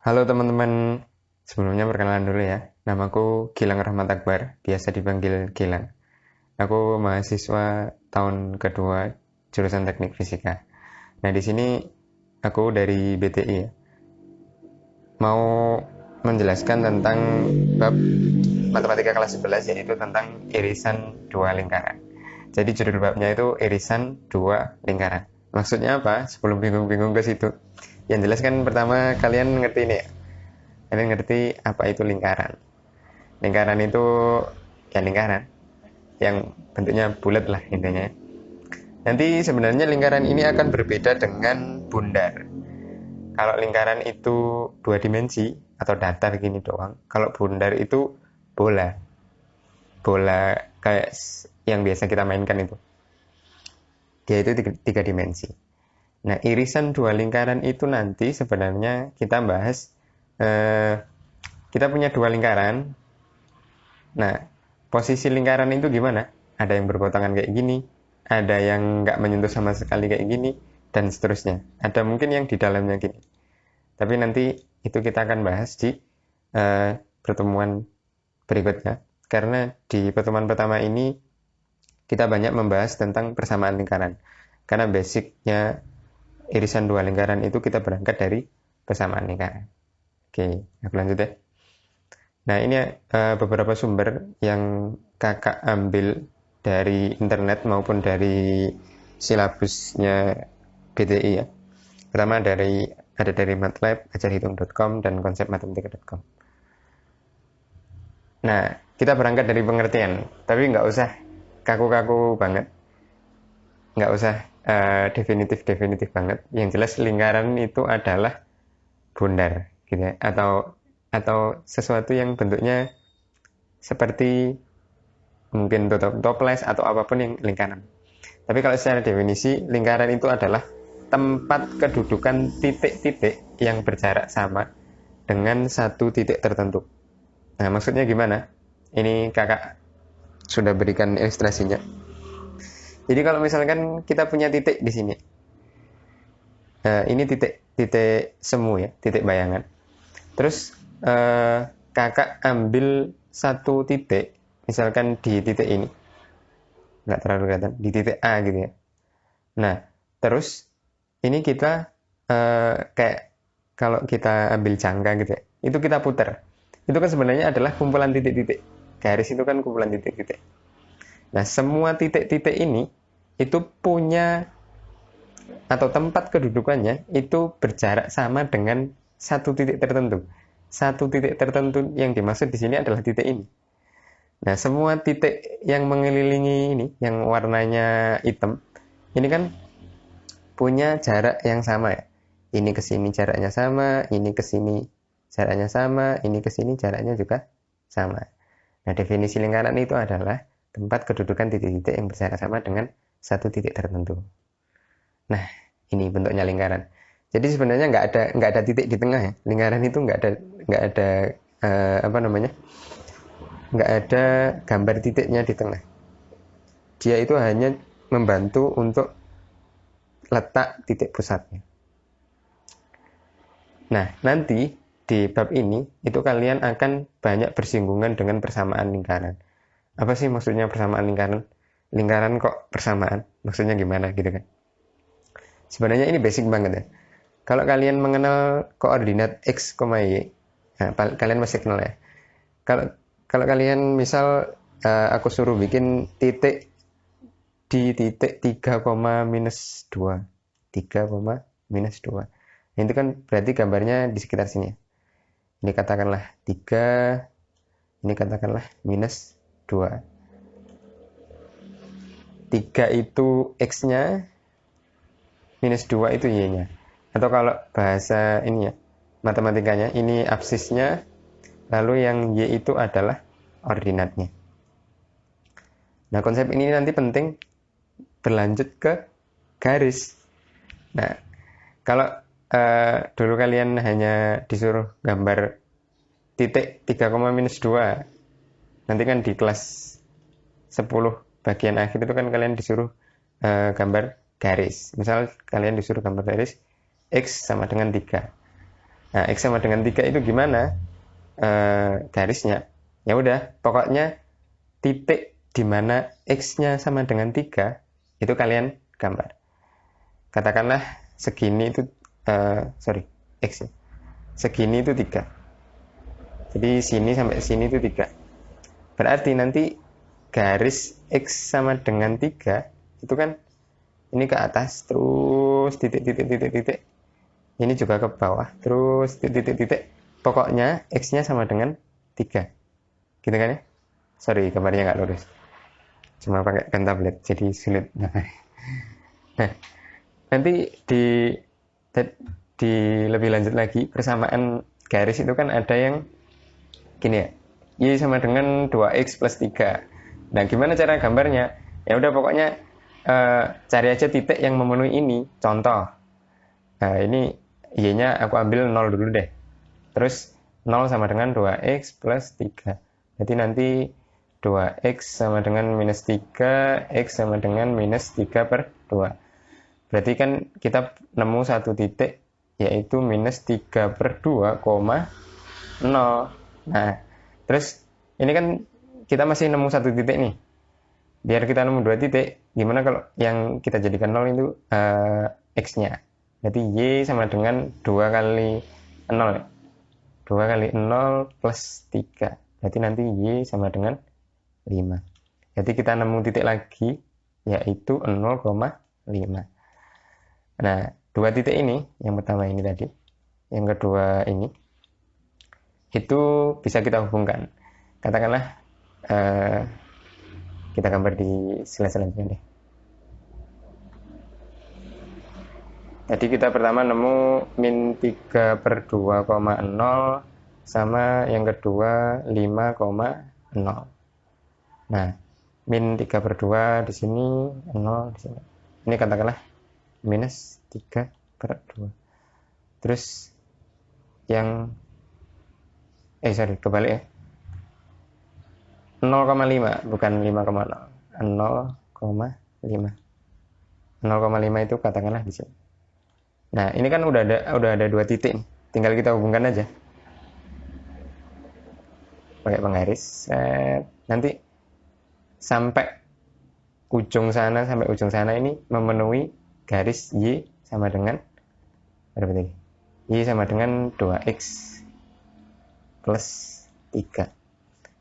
Halo teman-teman, sebelumnya perkenalan dulu ya. Namaku Gilang Rahmat Akbar, biasa dipanggil Gilang. Aku mahasiswa tahun kedua jurusan Teknik Fisika. Nah, di sini aku dari BTI ya. Mau menjelaskan tentang bab matematika kelas 11 yaitu tentang irisan dua lingkaran. Jadi judul babnya itu irisan dua lingkaran. Maksudnya apa? Sebelum bingung-bingung ke situ. Yang jelas kan pertama kalian ngerti ini ya. Kalian ngerti apa itu lingkaran. Lingkaran itu ya lingkaran yang bentuknya bulat lah intinya. Nanti sebenarnya lingkaran ini akan berbeda dengan bundar. Kalau lingkaran itu dua dimensi atau datar gini doang. Kalau bundar itu bola. Bola kayak yang biasa kita mainkan itu. Dia itu tiga dimensi. Nah, irisan dua lingkaran itu nanti sebenarnya kita bahas kita punya dua lingkaran. Nah, posisi lingkaran itu gimana? Ada yang berpotongan kayak gini, ada yang nggak menyentuh sama sekali kayak gini, dan seterusnya. Ada mungkin yang di dalamnya gini. Tapi nanti itu kita akan bahas di pertemuan berikutnya. Karena di pertemuan pertama ini kita banyak membahas tentang persamaan lingkaran. Karena basicnya irisan dua lingkaran itu kita berangkat dari persamaan lingkaran. Oke, aku lanjut ya. Nah, ini beberapa sumber yang kakak ambil dari internet maupun dari silabusnya BTI ya. Pertama ada dari MATLAB, ajarhitung.com, dan konsepmatematika.com. Nah, kita berangkat dari pengertian, tapi nggak usah kaku-kaku banget, nggak usah definitif banget. Yang jelas lingkaran itu adalah bundar, gitu ya, atau sesuatu yang bentuknya seperti mungkin toples atau apapun yang lingkaran. Tapi kalau secara definisi, lingkaran itu adalah tempat kedudukan titik-titik yang berjarak sama dengan satu titik tertentu. Nah, maksudnya gimana? Ini kakak sudah berikan ilustrasinya. Jadi kalau misalkan kita punya titik di sini, ini titik semu ya, titik bayangan. Terus kakak ambil satu titik, misalkan di titik ini, nggak terlalu kelihatan, di titik A gitu ya. Nah, terus ini kita kayak kalau kita ambil jangka gitu ya, itu kita putar. Itu kan sebenarnya adalah kumpulan titik-titik. Garis itu kan kumpulan titik-titik. Nah, semua titik-titik ini itu punya atau tempat kedudukannya itu berjarak sama dengan satu titik tertentu. Satu titik tertentu yang dimaksud di sini adalah titik ini. Nah, semua titik yang mengelilingi ini, yang warnanya hitam, ini kan punya jarak yang sama ya. Ini ke sini jaraknya sama, ini ke sini jaraknya sama, ini ke sini jaraknya juga sama. Nah, definisi lingkaran itu adalah tempat kedudukan titik-titik yang berjarak sama dengan satu titik tertentu. Nah, ini bentuknya lingkaran. Jadi sebenarnya nggak ada titik di tengah ya. Lingkaran itu nggak ada apa namanya, nggak ada gambar titiknya di tengah. Dia itu hanya membantu untuk letak titik pusatnya. Nah, nanti di bab ini itu kalian akan banyak bersinggungan dengan persamaan lingkaran. Apa sih maksudnya persamaan lingkaran? Lingkaran kok persamaan? Maksudnya gimana gitu kan? Sebenarnya ini basic banget ya. Kalau kalian mengenal koordinat x, y, nah, kalian masih kenal ya. Kalau kalau kalian misal aku suruh bikin titik di titik 3, minus 2. 3, minus 2. Nah, itu kan berarti gambarnya di sekitar sini. Ini katakanlah 3, ini katakanlah minus 2. 3 itu x-nya, minus 2 itu y-nya. Atau kalau bahasa ini ya, matematikanya, ini absisnya, lalu yang y itu adalah ordinatnya. Nah, konsep ini nanti penting berlanjut ke garis. Nah, kalau dulu kalian hanya disuruh gambar titik 3, minus 2, nanti kan di kelas 10 bagian akhir itu kan kalian disuruh gambar garis. Misal kalian disuruh gambar garis x sama dengan 3. Nah, X sama dengan 3 itu gimana garisnya? Ya udah, pokoknya titik di mana X-nya sama dengan 3 itu kalian gambar. Katakanlah segini itu X ya. Segini itu 3. Jadi sini sampai sini itu 3. Berarti nanti garis X sama dengan 3 itu kan ini ke atas terus titik. Ini juga ke bawah terus titik. Pokoknya X-nya sama dengan 3. Gitu kan ya? Sorry, gambarnya nggak lurus. Cuma pakai pen tablet, jadi sulit. Nah, nanti di lebih lanjut lagi, persamaan garis itu kan ada yang gini ya. Y sama dengan 2X plus 3. Nah, gimana cara gambarnya? Ya udah pokoknya cari aja titik yang memenuhi ini. Contoh. Nah, ini Y-nya aku ambil 0 dulu deh. Terus 0 sama dengan 2X plus 3. Jadi nanti 2X sama dengan minus 3, X sama dengan minus 3 per 2. Berarti kan kita nemu satu titik, yaitu minus 3 per 2, 0. Nah, terus ini kan kita masih nemu satu titik nih. Biar kita nemu 2 titik, gimana kalau yang kita jadikan 0 itu X-nya. Berarti Y sama dengan 2 kali 0. 2 kali 0 plus 3. Berarti nanti Y sama dengan 5. Jadi kita nemu titik lagi, yaitu 0,5. Nah, 2 titik ini, yang pertama ini tadi, yang kedua ini, itu bisa kita hubungkan. Katakanlah, kita gambar di slide selanjutnya deh. Jadi kita pertama nemu min 3 per 2,0 sama yang kedua 5,0. Nah, min 3 per 2 di sini, 0 di sini. Ini katakanlah minus 3 per 2. Terus yang kebalik ya. 0,5 bukan 5,0. 0,5. 0,5 itu katakanlah di sini. Nah, ini kan udah ada 2 titik nih. Tinggal kita hubungkan aja. Pakai penggaris. Nanti sampai ujung sana ini memenuhi garis Y sama dengan berapa tadi? Y sama dengan 2X plus 3.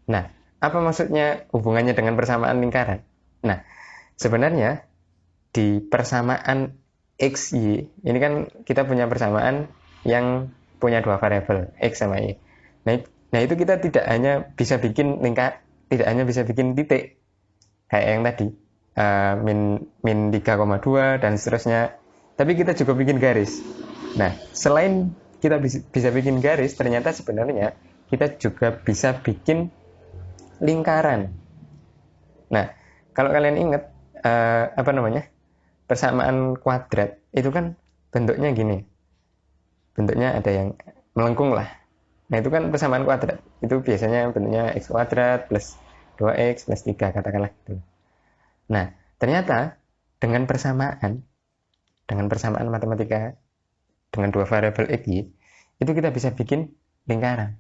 Nah, apa maksudnya hubungannya dengan persamaan lingkaran? Nah, sebenarnya di persamaan X, Y, ini kan kita punya persamaan yang punya 2 variabel, X sama Y. Nah, itu kita tidak hanya bisa bikin titik, kayak yang tadi, min 3,2 dan seterusnya, tapi kita juga bikin garis. Nah, selain kita bisa bikin garis, ternyata sebenarnya kita juga bisa bikin lingkaran. Nah, kalau kalian ingat persamaan kuadrat itu kan bentuknya gini, bentuknya ada yang melengkung lah. Nah, itu kan persamaan kuadrat, itu biasanya bentuknya x kuadrat plus 2x plus 3 katakanlah gitu. Nah, ternyata dengan persamaan matematika dengan 2 variabel x, y, itu kita bisa bikin lingkaran.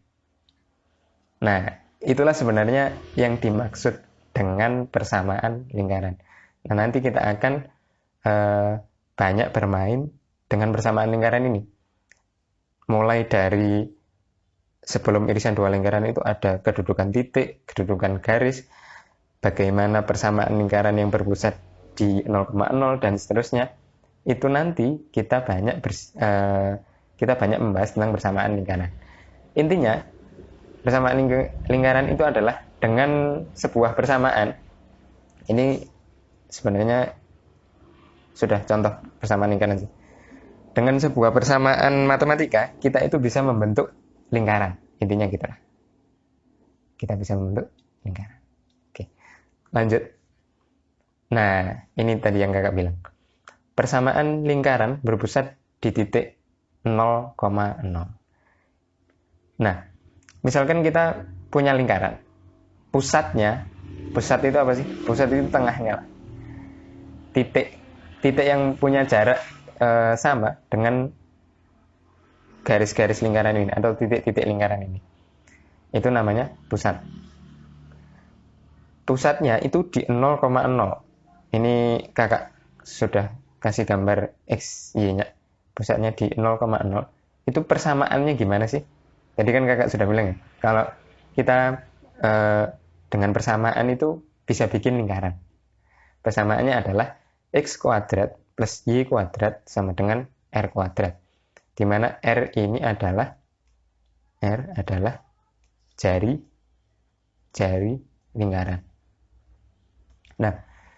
Nah, itulah sebenarnya yang dimaksud dengan persamaan lingkaran. Nah, nanti kita akan banyak bermain dengan persamaan lingkaran ini. Mulai dari sebelum irisan 2 lingkaran itu ada kedudukan titik, kedudukan garis, bagaimana persamaan lingkaran yang berpusat di 0,0 dan seterusnya. Itu nanti kita banyak membahas tentang persamaan lingkaran. Intinya, persamaan lingkaran itu adalah dengan sebuah persamaan. Ini sebenarnya sudah contoh persamaan lingkaran sih. Dengan sebuah persamaan matematika, kita itu bisa membentuk lingkaran. Intinya gitu lah. Kita bisa membentuk lingkaran. Oke, lanjut. Nah, ini tadi yang kakak bilang. Persamaan lingkaran berpusat di titik 0,0. Nah, misalkan kita punya lingkaran. Pusat itu apa sih? Pusat itu tengahnya lah. Titik yang punya jarak sama dengan garis-garis lingkaran ini atau titik-titik lingkaran ini. Itu namanya pusat. Pusatnya itu di 0,0. Ini kakak sudah kasih gambar X, Y-nya. Pusatnya di 0,0. Itu persamaannya gimana sih? Tadi kan kakak sudah bilang ya, kalau kita dengan persamaan itu bisa bikin lingkaran. Persamaannya adalah X kuadrat plus Y kuadrat sama dengan R kuadrat. Di mana R adalah jari lingkaran. Nah,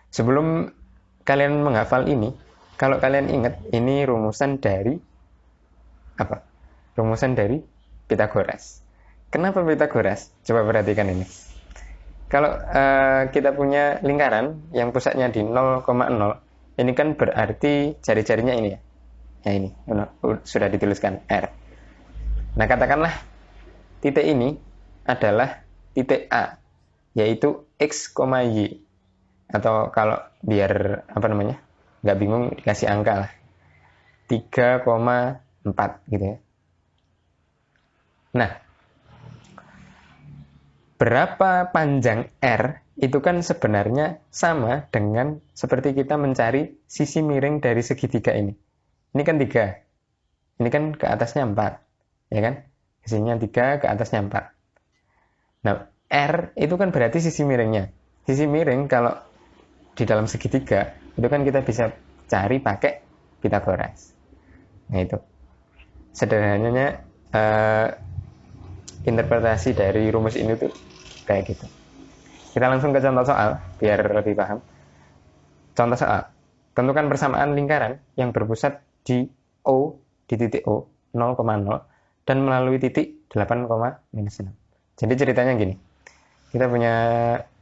sebelum kalian menghafal ini, kalau kalian ingat, ini rumusan dari apa? Rumusan dari Pythagoras. Kenapa Pythagoras? Coba perhatikan ini. Kalau kita punya lingkaran yang pusatnya di 0,0, ini kan berarti jari-jarinya ini ya. Ya ini, sudah dituliskan R. Nah, katakanlah titik ini adalah titik A, yaitu X, Y. Atau kalau biar nggak bingung dikasih angka lah, 3,4 gitu ya. Nah, berapa panjang R itu kan sebenarnya sama dengan seperti kita mencari sisi miring dari segitiga ini. Ini kan 3, ini kan ke atasnya 4, ya kan? Sisinya 3, ke atasnya 4. Nah, R itu kan berarti sisi miringnya. Sisi miring kalau di dalam segitiga itu kan kita bisa cari pakai Pythagoras. Nah, itu sederhananya interpretasi dari rumus ini tuh kayak gitu. Kita langsung ke contoh soal biar lebih paham. Contoh soal, tentukan persamaan lingkaran yang berpusat di O, di titik O 0,0 dan melalui titik 8,-6. Jadi ceritanya gini, kita punya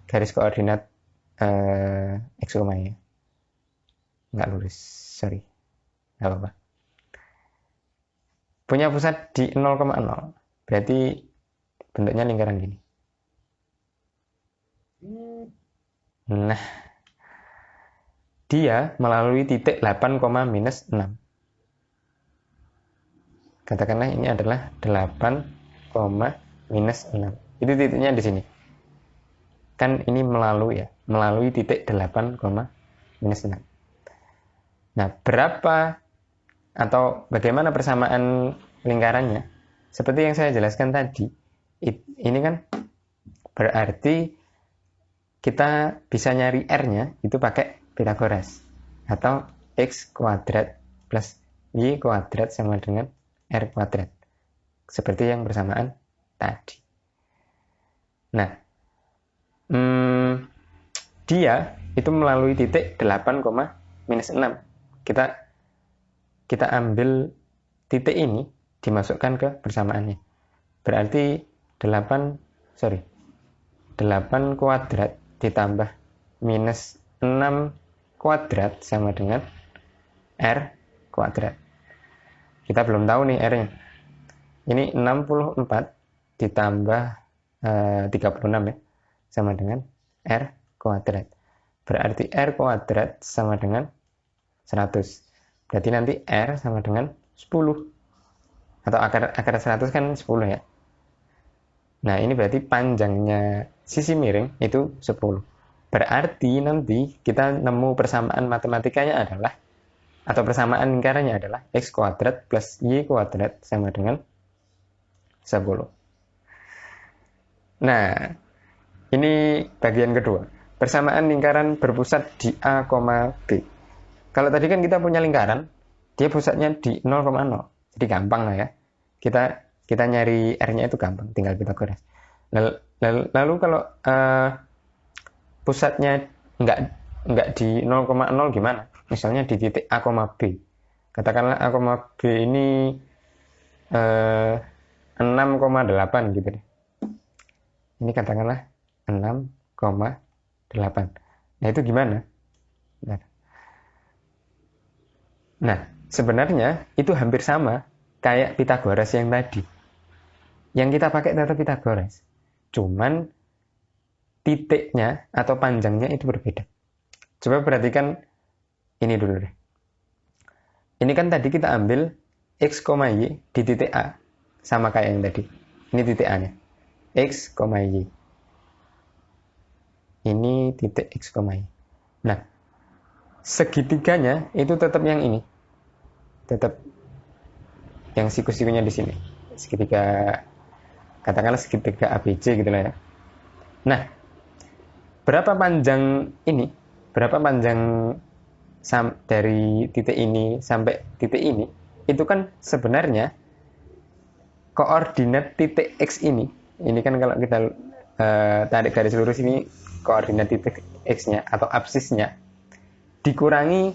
garis koordinat X, Y, ya. Nggak lurus, sorry, nggak apa-apa. Punya pusat di 0,0, berarti bentuknya lingkaran gini. Nah, dia melalui titik 8,-6. Katakanlah ini adalah 8,-6. Itu titiknya di sini. Kan ini melalui titik 8,-6. Nah, berapa atau bagaimana persamaan lingkarannya? Seperti yang saya jelaskan tadi, ini kan berarti kita bisa nyari R-nya itu pakai Pythagoras, atau X kuadrat plus Y kuadrat sama dengan R kuadrat, seperti yang persamaan tadi. Nah, dia itu melalui titik 8,-6. Kita ambil titik ini, dimasukkan ke persamaannya. Berarti 8 kuadrat ditambah minus 6 kuadrat sama dengan R kuadrat. Kita belum tahu nih R-nya. Ini 64 ditambah 36 ya, sama dengan R kuadrat. Berarti R kuadrat sama dengan 100. Berarti nanti R sama dengan 10. Atau akar 100 kan 10 ya. Nah, ini berarti panjangnya sisi miring itu 10. Berarti nanti kita nemu persamaan matematikanya adalah, atau persamaan lingkarannya adalah X kuadrat plus Y kuadrat sama dengan 10. Nah, ini bagian kedua. Persamaan lingkaran berpusat di A, B. Kalau tadi kan kita punya lingkaran, dia pusatnya di 0,0. Jadi gampang lah ya. Kita nyari R-nya itu gampang, tinggal Pythagoras. Lalu kalau pusatnya nggak di 0,0 gimana? Misalnya di titik A, B. Katakanlah A, B ini 6,8 gitu deh. Ini katakanlah 6,8. Nah, itu gimana? Nah, sebenarnya itu hampir sama kayak Pythagoras yang tadi. Yang kita pakai tetap Pythagoras. Cuman titiknya atau panjangnya itu berbeda. Coba perhatikan ini dulu deh. Ini kan tadi kita ambil X, Y di titik A sama kayak yang tadi. Ini titik A-nya. X, Y. Ini titik X, Y. Nah, segitiganya itu tetap yang ini. Tetap yang siku-sikunya di sini. Segitiga, katakanlah segitiga ABC gitu lah ya. Nah, berapa panjang ini? Berapa panjang dari titik ini sampai titik ini? Itu kan sebenarnya koordinat titik X ini. Ini kan kalau kita tarik garis lurus ini koordinat titik X-nya atau absisnya dikurangi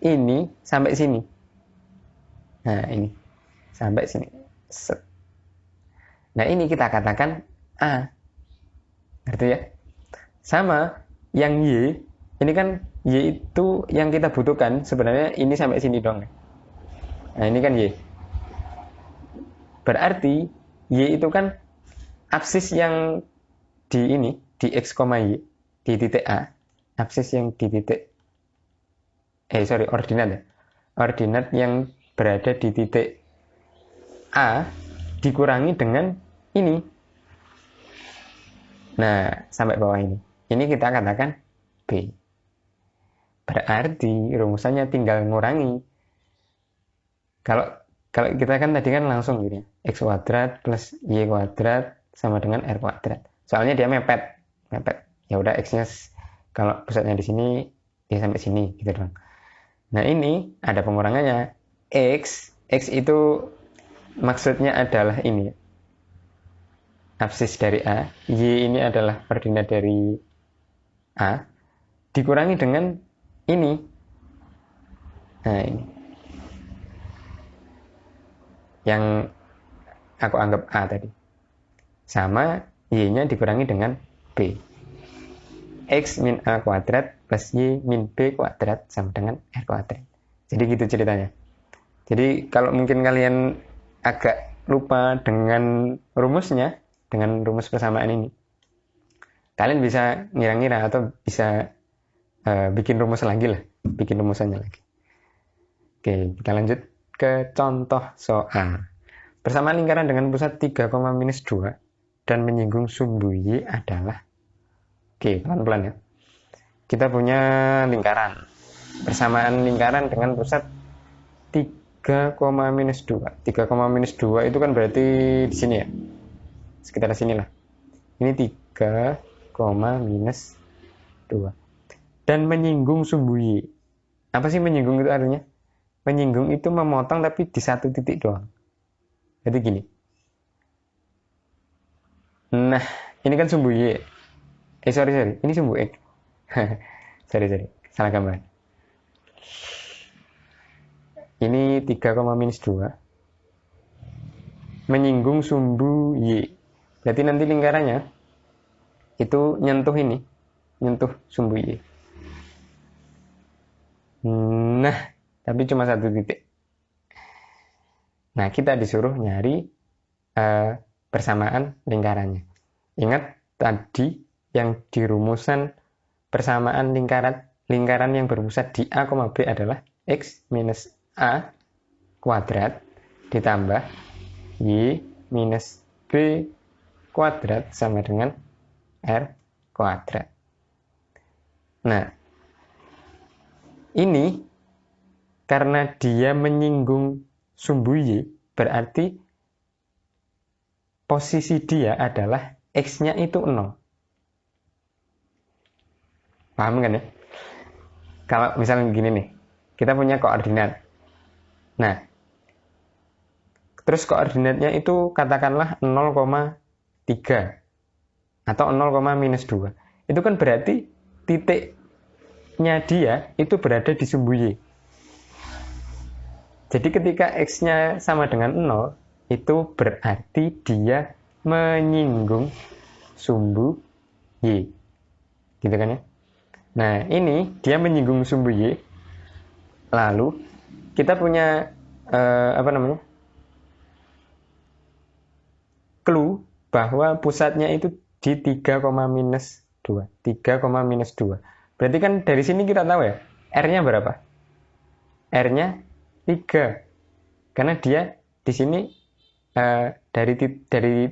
ini sampai sini. Nah, ini sampai sini. Set. Nah, ini kita katakan A. Ngerti ya? Sama yang Y, ini kan Y itu yang kita butuhkan sebenarnya ini sampai sini dong. Nah, ini kan Y. Berarti Y itu kan absis yang di ini, di X, Y, di titik A. Absis yang di titik ordinat ya. Ordinat yang berada di titik A dikurangi dengan ini. Nah, sampai bawah ini. Ini kita katakan B. Berarti rumusannya tinggal ngurangi. Kalau kita kan tadi kan langsung gini, X kuadrat plus Y kuadrat sama dengan R kuadrat. Soalnya dia mepet. Ya udah X-nya kalau pusatnya di sini dia sampai sini gitu doang. Nah, ini ada pengurangannya. X itu maksudnya adalah ini. Absis dari A, Y ini adalah ordinat dari A, dikurangi dengan ini. Nah, ini. Yang aku anggap A tadi. Sama Y-nya dikurangi dengan B. X min A kuadrat plus Y min B kuadrat sama dengan R kuadrat. Jadi gitu ceritanya. Jadi kalau mungkin kalian agak lupa dengan rumusnya, dengan rumus persamaan ini, kalian bisa ngira-ngira atau bisa bikin rumus lagi lah, bikin rumusannya lagi. Oke, kita lanjut ke contoh soal. Persamaan lingkaran dengan pusat 3, minus 2 dan menyinggung sumbu Y adalah, oke, pelan-pelan ya. Kita punya lingkaran. Persamaan lingkaran dengan pusat 3, minus 2. 3, minus 2 itu kan berarti di sini ya. Sekitar sini lah. Ini 3, minus 2. Dan menyinggung sumbu Y. Apa sih menyinggung itu artinya? Menyinggung itu memotong tapi di satu titik doang. Jadi gini. Nah, ini kan sumbu Y. Sorry. Ini sumbu X. sorry. Salah gambar. Ini 3, minus 2. Menyinggung sumbu Y. Berarti nanti lingkarannya itu nyentuh ini. Nyentuh sumbu Y. Nah, tapi cuma satu titik. Nah, kita disuruh nyari persamaan lingkarannya. Ingat tadi yang di rumusan persamaan lingkaran yang berpusat di A, B adalah X minus A kuadrat ditambah Y minus B kuadrat sama dengan R kuadrat. Nah, ini karena dia menyinggung sumbu Y, berarti posisi dia adalah X-nya itu 0. Paham kan ya? Kalau misalnya gini nih, kita punya koordinat. Nah, terus koordinatnya itu katakanlah 0,3 atau 0, minus 2. Itu kan berarti titiknya dia itu berada di sumbu Y. Jadi ketika X-nya sama dengan 0, itu berarti dia menyinggung sumbu Y. Gitu kan ya? Nah, ini dia menyinggung sumbu Y. Lalu kita punya clue bahwa pusatnya itu di 3, minus 2. 3, minus 2. Berarti kan dari sini kita tahu ya, R-nya berapa? R-nya 3. Karena dia di sini dari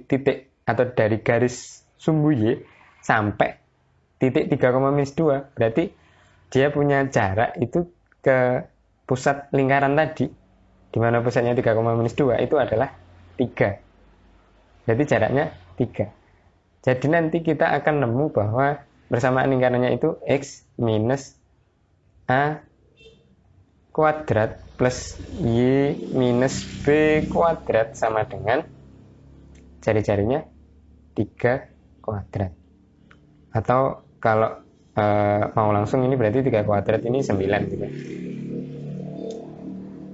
titik atau dari garis sumbu Y sampai titik 3,-2, berarti dia punya jarak itu ke pusat lingkaran tadi, di mana pusatnya 3,-2 itu adalah 3. Jadi jaraknya 3. Jadi nanti kita akan nemu bahwa persamaan lingkarannya itu X minus A kuadrat plus Y minus B kuadrat sama dengan jari-jarinya 3 kuadrat. Atau kalau mau langsung ini berarti 3 kuadrat ini 9 gitu.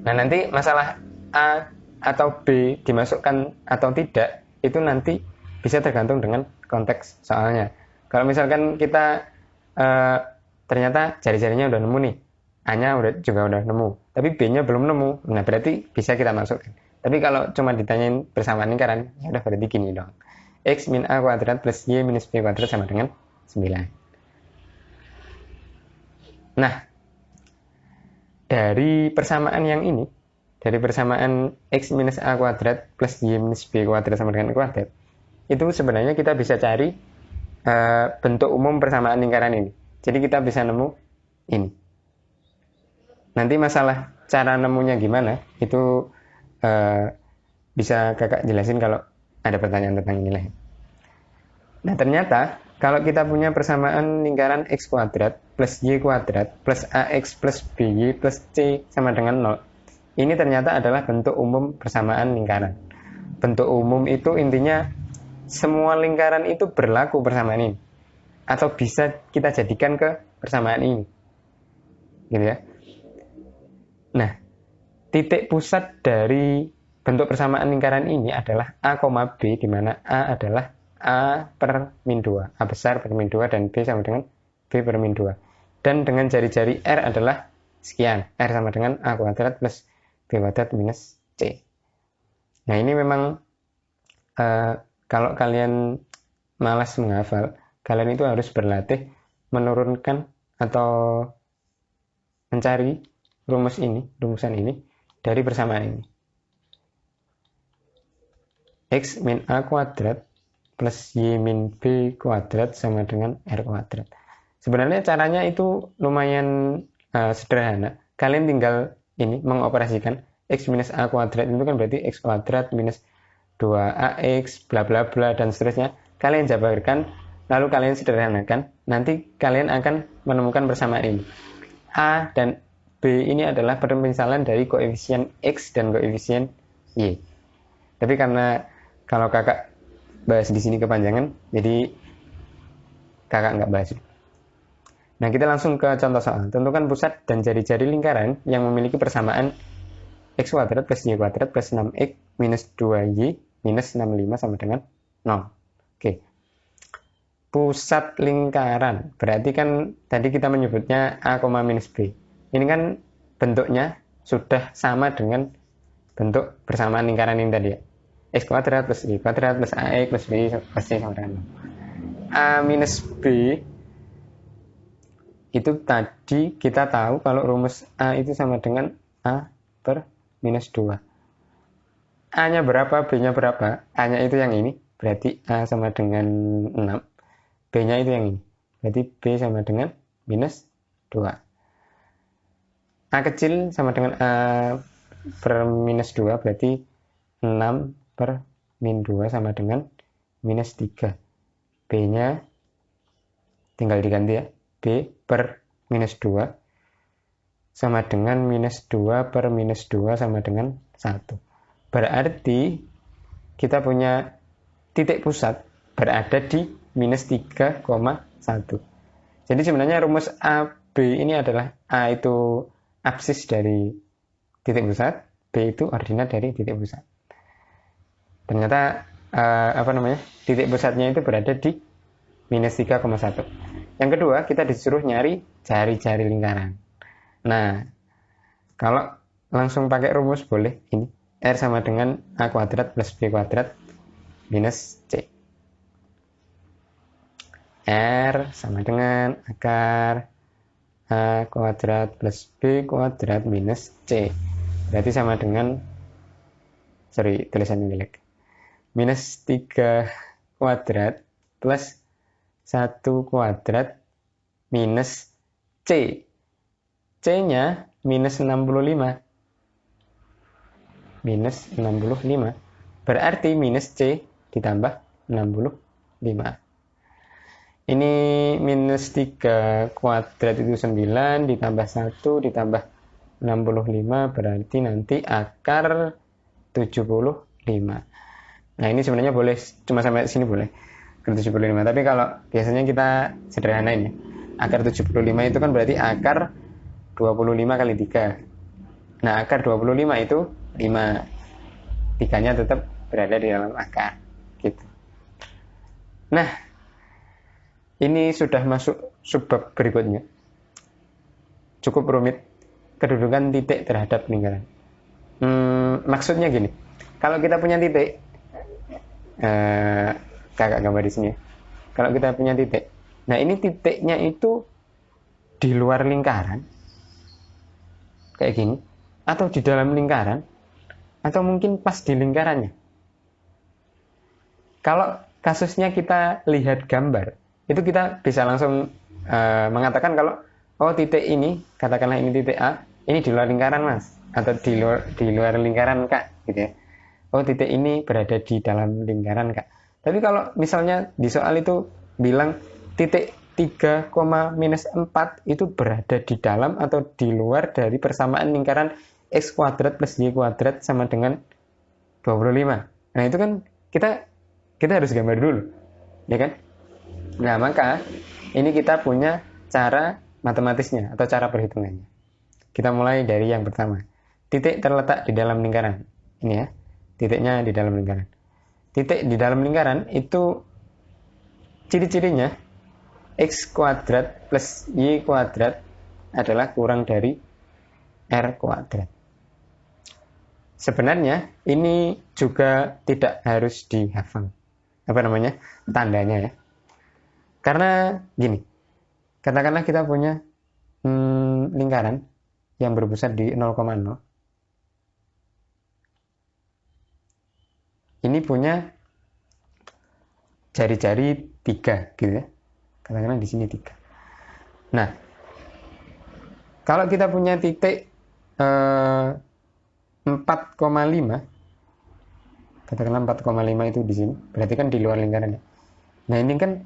Nah nanti masalah A atau B dimasukkan atau tidak itu nanti bisa tergantung dengan konteks soalnya. Kalau misalkan kita ternyata jari-jarinya udah nemu nih, A-nya juga udah nemu, tapi B-nya belum nemu, nah berarti bisa kita masukkan. Tapi kalau cuma ditanyain persamaan lingkaran, ya udah berarti gini dong. X min A kuadrat plus Y minus B kuadrat sama dengan 9. Nah, dari persamaan yang ini, dari persamaan X minus A kuadrat plus Y minus B kuadrat sama dengan kuadrat, itu sebenarnya kita bisa cari bentuk umum persamaan lingkaran ini. Jadi kita bisa nemu ini. Nanti masalah cara nemunya gimana, itu bisa kakak jelasin kalau ada pertanyaan tentang ini lah. Nah ternyata kalau kita punya persamaan lingkaran X kuadrat plus Y kuadrat plus AX plus BY plus C sama dengan 0, ini ternyata adalah bentuk umum persamaan lingkaran. Bentuk umum itu intinya semua lingkaran itu berlaku persamaan ini, atau bisa kita jadikan ke persamaan ini, gitu ya. Nah, titik pusat dari bentuk persamaan lingkaran ini adalah A, B, di mana A adalah A per min 2, A besar per min 2, dan B sama dengan B per min 2. Dan dengan jari-jari R adalah sekian, R sama dengan A kuadrat plus B kuadrat minus C. Nah ini memang kalau kalian malas menghafal, kalian itu harus berlatih menurunkan atau mencari rumusan ini dari persamaan ini. X min A kuadrat plus Y min B kuadrat sama dengan R kuadrat. Sebenarnya caranya itu lumayan sederhana. Kalian tinggal ini mengoperasikan X minus A kuadrat itu kan berarti X kuadrat minus 2AX bla bla bla dan seterusnya. Kalian jabarkan, lalu kalian sederhanakan, nanti kalian akan menemukan persamaan ini. A dan B ini adalah permisalan dari koefisien X dan koefisien Y. Tapi karena kalau kakak bahas di sini kepanjangan, jadi kakak nggak bahas. Nah kita langsung ke contoh soal. Tentukan pusat dan jari-jari lingkaran yang memiliki persamaan X kuadrat plus Y kuadrat plus 6X minus 2Y minus 65 sama dengan 0. Oke. Pusat lingkaran, berarti kan tadi kita menyebutnya A, minus B. Ini kan bentuknya sudah sama dengan bentuk persamaan lingkaran ini tadi ya. X kuadrat plus Y kuadrat plus AX plus B plus C sama dengan 0. A minus B itu tadi kita tahu kalau rumus A itu sama dengan A per minus 2. A-nya berapa, B-nya berapa? A-nya itu yang ini, berarti A sama dengan 6. B-nya itu yang ini, berarti B sama dengan minus 2. A kecil sama dengan A per minus 2, berarti 6 per min 2 sama dengan minus 3. B-nya tinggal diganti ya, B per minus 2 sama dengan minus 2 per minus 2 sama dengan 1. Berarti kita punya titik pusat berada di minus 3,1. Jadi sebenarnya rumus A, B ini adalah A itu absis dari titik pusat, B itu ordinat dari titik pusat. Ternyata titik pusatnya itu berada di minus 3,1. Yang kedua, kita disuruh nyari jari-jari lingkaran. Nah, kalau langsung pakai rumus boleh ini. R sama dengan A kuadrat plus B kuadrat minus C. R sama dengan akar A kuadrat plus B kuadrat minus C. Berarti sama dengan sorry tulisannya jelek. Minus 3 kuadrat plus 1 kuadrat minus C. C-nya minus 65. Minus 65. Berarti minus C ditambah 65. Ini minus 3 kuadrat itu 9, ditambah 1, ditambah 65, berarti nanti akar 75. Nah ini sebenarnya boleh, cuma sampai sini boleh, akar 75. Tapi kalau biasanya kita sederhanain ya, akar 75 itu kan berarti akar 25 kali 3. Nah akar 25 itu 5. 3-nya tetap berada di dalam akar. Gitu. Nah, ini sudah masuk subbab berikutnya. Cukup rumit. Kedudukan titik terhadap lingkaran. Maksudnya gini. Kalau kita punya titik, kakak gambar di sini. Kalau kita punya titik, nah ini titiknya itu di luar lingkaran, kayak gini, atau di dalam lingkaran, atau mungkin pas di lingkarannya. Kalau kasusnya kita lihat gambar, itu kita bisa langsung mengatakan kalau titik ini, katakanlah ini titik A, ini di luar lingkaran mas, atau di luar lingkaran kak, gitu ya. Titik ini berada di dalam lingkaran kak. Tapi kalau misalnya di soal itu bilang titik 3, minus 4 itu berada di dalam atau di luar dari persamaan lingkaran x kuadrat plus y kuadrat sama dengan 25. Nah itu kan kita harus gambar dulu, ya kan? Nah maka ini kita punya cara matematisnya atau cara perhitungannya. Kita mulai dari yang pertama. Titik terletak di dalam lingkaran. Ini ya, titiknya di dalam lingkaran. Titik di dalam lingkaran itu ciri-cirinya x kuadrat plus y kuadrat adalah kurang dari r kuadrat. Sebenarnya ini juga tidak harus dihafal. Tandanya ya. Karena gini, katakanlah kita punya lingkaran yang berpusat di 0,0. Ini punya jari-jari 3 gitu ya. Katakanlah di sini 3. Nah, kalau kita punya titik 4,5, katakanlah 4,5 itu di sini, berarti kan di luar lingkaran ya. Nah, ini kan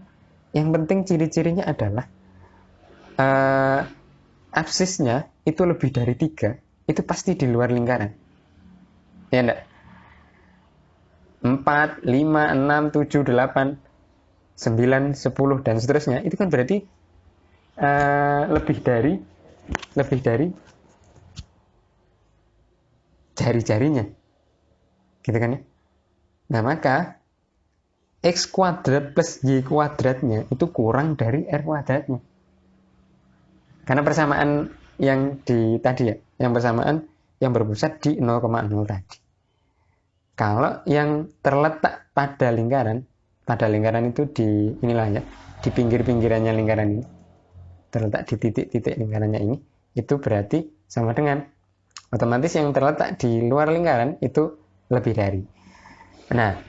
yang penting ciri-cirinya adalah absisnya itu lebih dari 3, itu pasti di luar lingkaran. Ya enggak? 4, 5, 6, 7, 8, 9, 10 dan seterusnya, itu kan berarti lebih dari jari-jarinya. Gitu kan ya? Nah, maka x kuadrat plus y kuadratnya itu kurang dari r kuadratnya. Karena persamaan yang tadi ya, yang persamaan yang berpusat di 0,0 tadi. Kalau yang terletak pada lingkaran itu di inilah ya, di pinggir-pinggirannya lingkaran ini, terletak di titik-titik lingkarannya ini, itu berarti sama dengan otomatis yang terletak di luar lingkaran itu lebih dari. Nah,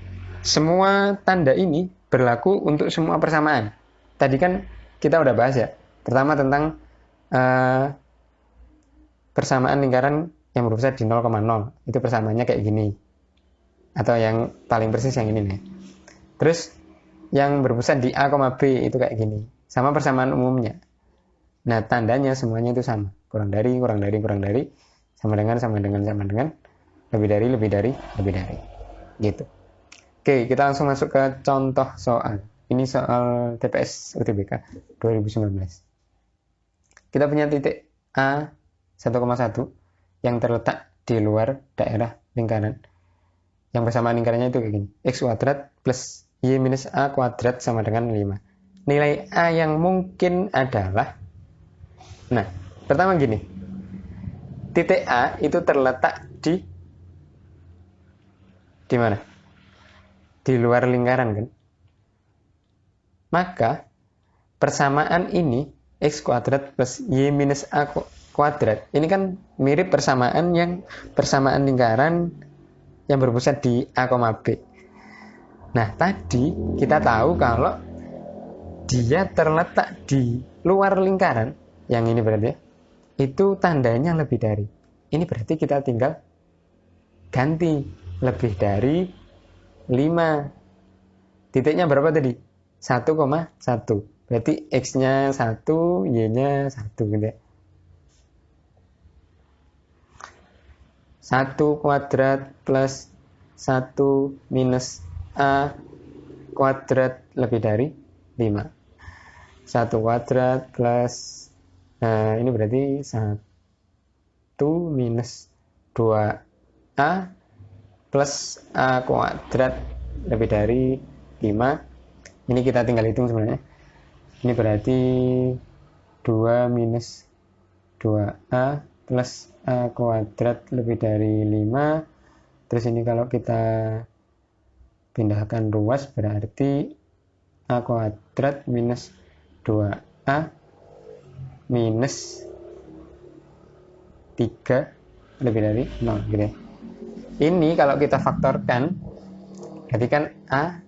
semua tanda ini berlaku untuk semua persamaan. Tadi kan kita udah bahas ya. Pertama tentang persamaan lingkaran yang berpusat di 0,0. Itu persamaannya kayak gini. Atau yang paling persis yang ini nih. Terus yang berpusat di A, B itu kayak gini. Sama persamaan umumnya. Nah, tandanya semuanya itu sama. Kurang dari, sama dengan, lebih dari. Gitu. Oke, kita langsung masuk ke contoh soal. Ini soal TPS UTBK 2019. Kita punya titik A 1,1 yang terletak di luar daerah lingkaran. Yang persamaan lingkarannya itu kayak gini. X kuadrat plus Y minus A kuadrat sama dengan 5. Nilai A yang mungkin adalah, nah, pertama gini. Titik A itu terletak di mana? Di luar lingkaran kan? Maka persamaan ini x kuadrat plus y minus a kuadrat ini kan mirip persamaan lingkaran yang berpusat di A, B. Nah, tadi kita tahu kalau dia terletak di luar lingkaran, yang ini berarti itu tandanya lebih dari. Ini berarti kita tinggal ganti lebih dari 5. Titiknya berapa tadi? 1,1. Berarti X-nya 1, Y-nya 1 gitu ya. 1 kuadrat plus 1 minus A kuadrat lebih dari 5. 1 kuadrat plus ini berarti 1 minus 2A plus A kuadrat lebih dari 5. Ini kita tinggal hitung sebenarnya. Ini berarti 2 minus 2A plus A kuadrat lebih dari 5. Terus ini kalau kita pindahkan ruas berarti A kuadrat minus 2A minus 3 lebih dari 0 gitu ya. Ini kalau kita faktorkan berarti kan A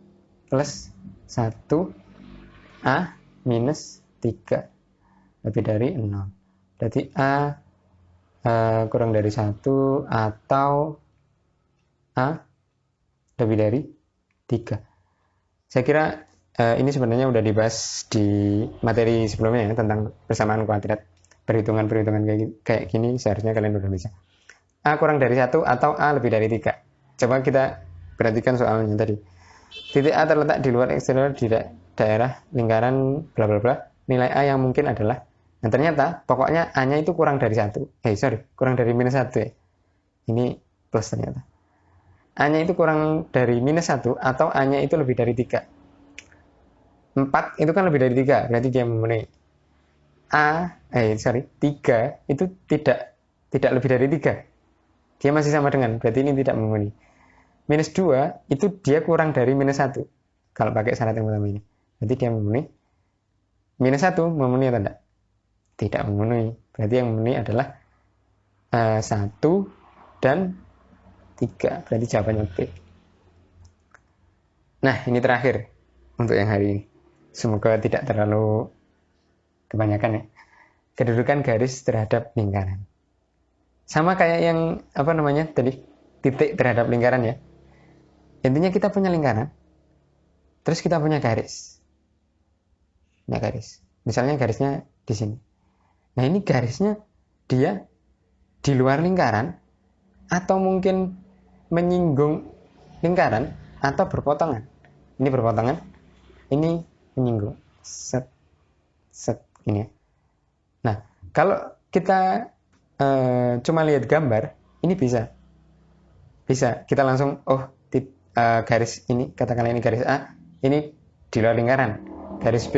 plus 1 A minus 3 lebih dari 0. Berarti A kurang dari 1 atau A lebih dari 3. Saya kira ini sebenarnya udah dibahas di materi sebelumnya ya, tentang persamaan kuadrat. Perhitungan-perhitungan kayak gini seharusnya kalian udah bisa. A kurang dari 1 atau A lebih dari 3. Coba kita perhatikan soalnya tadi. Titik A terletak di luar eksterior di daerah lingkaran bla bla bla. Nilai A yang mungkin adalah, nah ternyata pokoknya A-nya itu kurang dari 1. Kurang dari minus 1 ya. Ini plus ternyata. A-nya itu kurang dari minus 1 atau A-nya itu lebih dari 3. 4 itu kan lebih dari 3, berarti dia memenuhi. 3 itu tidak lebih dari 3. Dia masih sama dengan, berarti ini tidak memenuhi. Minus 2 itu dia kurang dari minus 1. Kalau pakai syarat yang pertama ini. Berarti dia memenuhi. Minus 1 memenuhi atau tidak? Tidak memenuhi. Berarti yang memenuhi adalah 1 dan 3. Berarti jawabannya B. Nah, ini terakhir untuk yang hari ini. Semoga tidak terlalu kebanyakan ya. Kedudukan garis terhadap lingkaran. Sama kayak yang tadi, titik terhadap lingkaran ya. Intinya kita punya lingkaran, terus kita punya garis. Nah, garis. Misalnya garisnya di sini. Nah, ini garisnya dia di luar lingkaran atau mungkin menyinggung lingkaran atau berpotongan. Ini berpotongan, ini menyinggung. Set gini ya. Nah, kalau kita cuma lihat gambar, ini bisa kita langsung garis ini, katakanlah ini garis A, ini di luar lingkaran. Garis B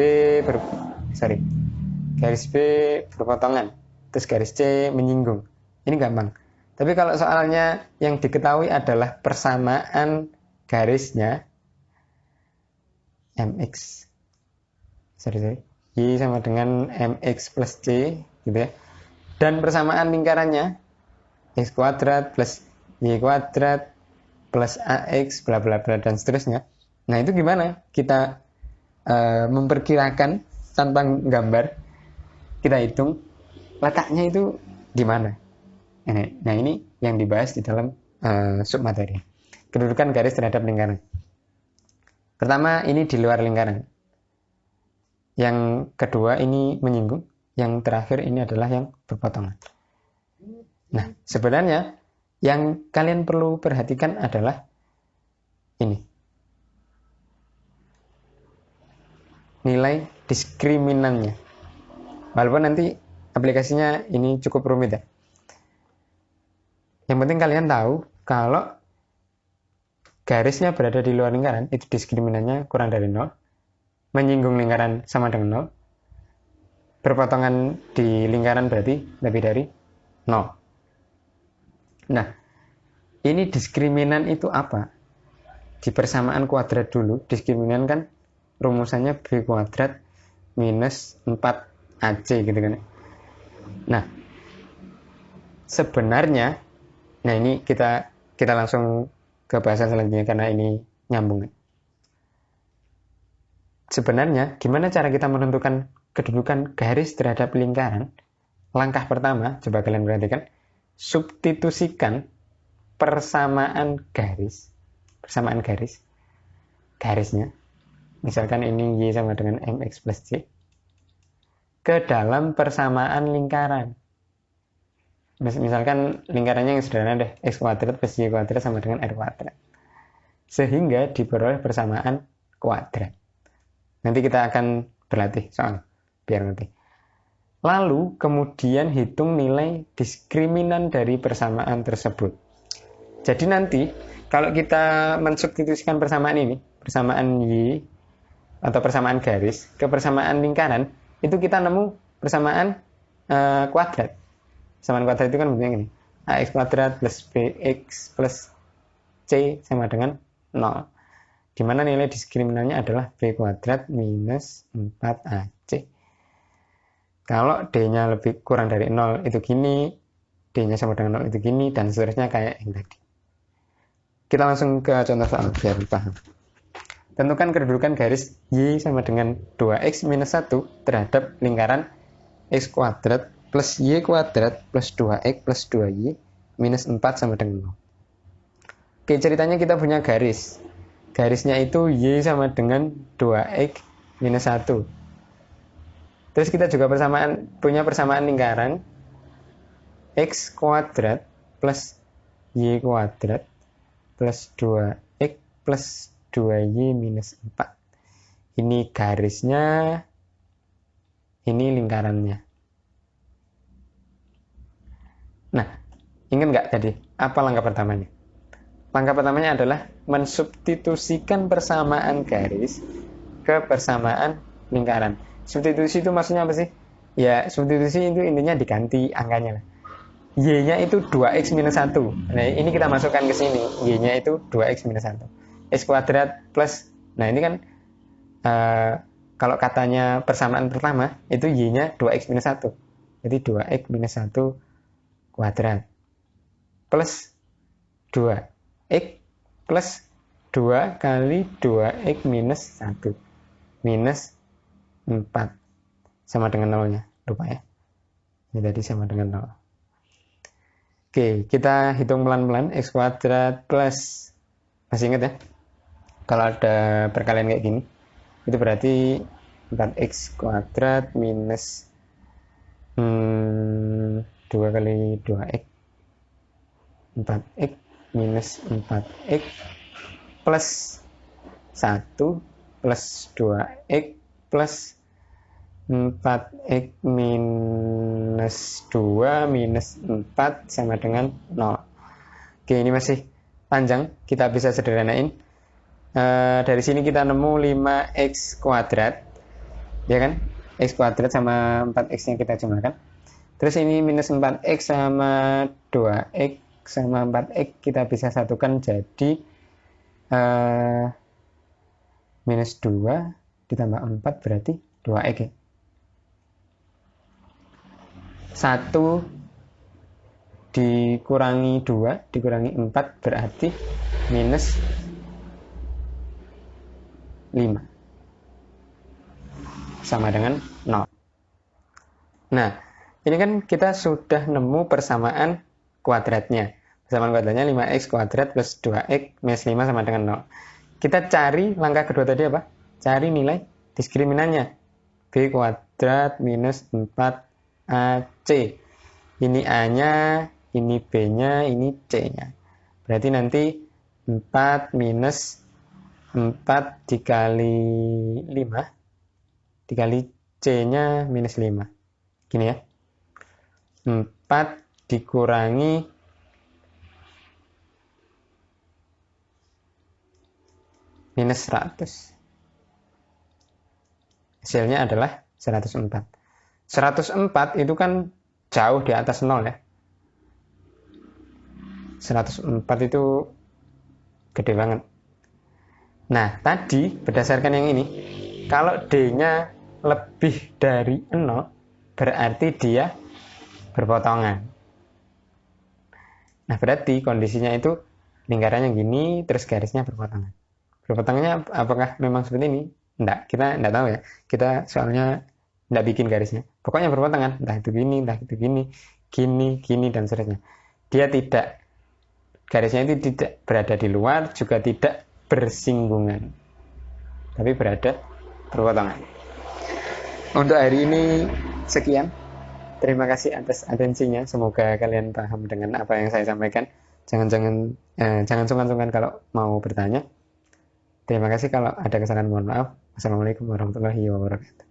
berpotongan, terus garis C menyinggung. Ini gampang. Tapi kalau soalnya yang diketahui adalah persamaan garisnya MX. Y sama dengan MX plus C gitu ya. Dan persamaan lingkarannya X kuadrat plus Y kuadrat plus AX bla bla bla dan seterusnya. Nah, itu gimana? Kita memperkirakan tanpa gambar, kita hitung letaknya itu di mana. Nah, ini yang dibahas di dalam submateri. Kedudukan garis terhadap lingkaran. Pertama, ini di luar lingkaran. Yang kedua, ini menyinggung. Yang terakhir, ini adalah yang berpotongan. Nah, sebenarnya yang kalian perlu perhatikan adalah ini. Nilai diskriminannya. Walaupun nanti aplikasinya ini cukup rumit ya. Yang penting kalian tahu kalau garisnya berada di luar lingkaran, itu diskriminannya kurang dari 0. Menyinggung lingkaran sama dengan 0. Berpotongan di lingkaran berarti lebih dari 0. Nah, ini diskriminan itu apa? Di persamaan kuadrat dulu, diskriminan kan rumusannya B kuadrat minus 4AC gitu kan. Nah, sebenarnya, nah ini kita langsung ke bahasan selanjutnya karena ini nyambung. Sebenarnya, gimana cara kita menentukan kedudukan garis terhadap lingkaran? Langkah pertama, coba kalian perhatikan, substitusikan persamaan garisnya, misalkan ini Y sama dengan MX plus C, ke dalam persamaan lingkaran. Misalkan lingkarannya yang sederhana deh, X kuadrat plus Y kuadrat sama dengan R kuadrat. Sehingga diperoleh persamaan kuadrat. Nanti kita akan berlatih soal, biar ngerti. Lalu kemudian hitung nilai diskriminan dari persamaan tersebut. Jadi nanti kalau kita mensubstitusikan persamaan ini, persamaan Y atau persamaan garis ke persamaan lingkaran, itu kita nemu persamaan kuadrat. Persamaan kuadrat itu kan bentuknya gini, AX kuadrat plus BX plus C sama dengan 0. Di mana nilai diskriminannya adalah B kuadrat minus 4AC. Kalau D-nya lebih kurang dari 0 itu gini, D-nya sama dengan 0 itu gini, dan seterusnya kayak yang tadi. Kita langsung ke contoh soal biar paham. Tentukan kedudukan garis Y sama dengan 2X minus 1 terhadap lingkaran X kuadrat plus Y kuadrat plus 2X plus 2Y minus 4 sama dengan 0. Oke, ceritanya kita punya garis. Garisnya itu Y sama dengan 2X minus 1. Terus kita juga punya persamaan lingkaran X kuadrat plus Y kuadrat plus 2X plus 2Y minus 4. Ini garisnya, ini lingkarannya. Nah, ingat nggak tadi? Apa langkah pertamanya? Langkah pertamanya adalah mensubstitusikan persamaan garis ke persamaan lingkaran. Substitusi itu maksudnya apa sih? Ya, substitusi itu intinya diganti angkanya lah. Y-nya itu 2X minus 1. Nah, ini kita masukkan ke sini. Y-nya itu 2X minus 1. X kuadrat plus, nah ini kan kalau katanya persamaan pertama, itu Y-nya 2X minus 1. Jadi 2X minus 1 kuadrat plus 2x plus 2 kali 2x minus 1 minus 4 sama dengan 0-nya, lupa ya, ini tadi sama dengan 0. Oke, kita hitung pelan-pelan. X kuadrat plus, masih ingat ya, kalau ada perkalian kayak gini itu berarti 4x kuadrat minus 2 kali 2x 4x minus 4x plus 1 plus 2x plus 4x minus 2 minus 4 sama dengan 0. Oke, ini masih panjang, kita bisa sederhanain. Dari sini kita nemu 5x kuadrat, ya kan? X kuadrat sama 4x nya kita jumlahkan. Terus ini minus 4x sama 2x sama 4x kita bisa satukan jadi minus 2 ditambah 4 berarti 2x ya. 1 dikurangi 2 dikurangi 4 berarti minus 5 sama dengan 0. Nah, ini kan kita sudah nemu persamaan kuadratnya. Persamaan kuadratnya 5x kuadrat plus 2x minus 5 sama dengan 0. Kita cari langkah kedua tadi apa? Cari nilai diskriminannya. B kuadrat minus 4AC. Ini A-nya, ini B-nya, ini C-nya. Berarti nanti 4 minus 4 dikali 5 dikali C-nya minus 5. Gini ya. 4 dikurangi minus 100. Hasilnya adalah 104. 104 itu kan jauh di atas 0 ya. 104 itu gede banget. Nah, tadi berdasarkan yang ini, kalau D-nya lebih dari 0, berarti dia berpotongan. Nah, berarti kondisinya itu lingkarannya gini, terus garisnya berpotongan. Berpotongannya apakah memang seperti ini? Enggak, kita enggak tahu ya. Kita soalnya enggak bikin garisnya. Pokoknya berpotongan, entah itu gini, entah itu gini, gini, dan seterusnya. Dia tidak, garisnya itu tidak berada di luar, juga tidak bersinggungan, tapi berada berpotongan. Untuk hari ini sekian. Terima kasih atas atensinya. Semoga kalian paham dengan apa yang saya sampaikan. Jangan sungkan-sungkan kalau mau bertanya. Terima kasih, kalau ada kesalahan mohon maaf. Wassalamualaikum warahmatullahi wabarakatuh.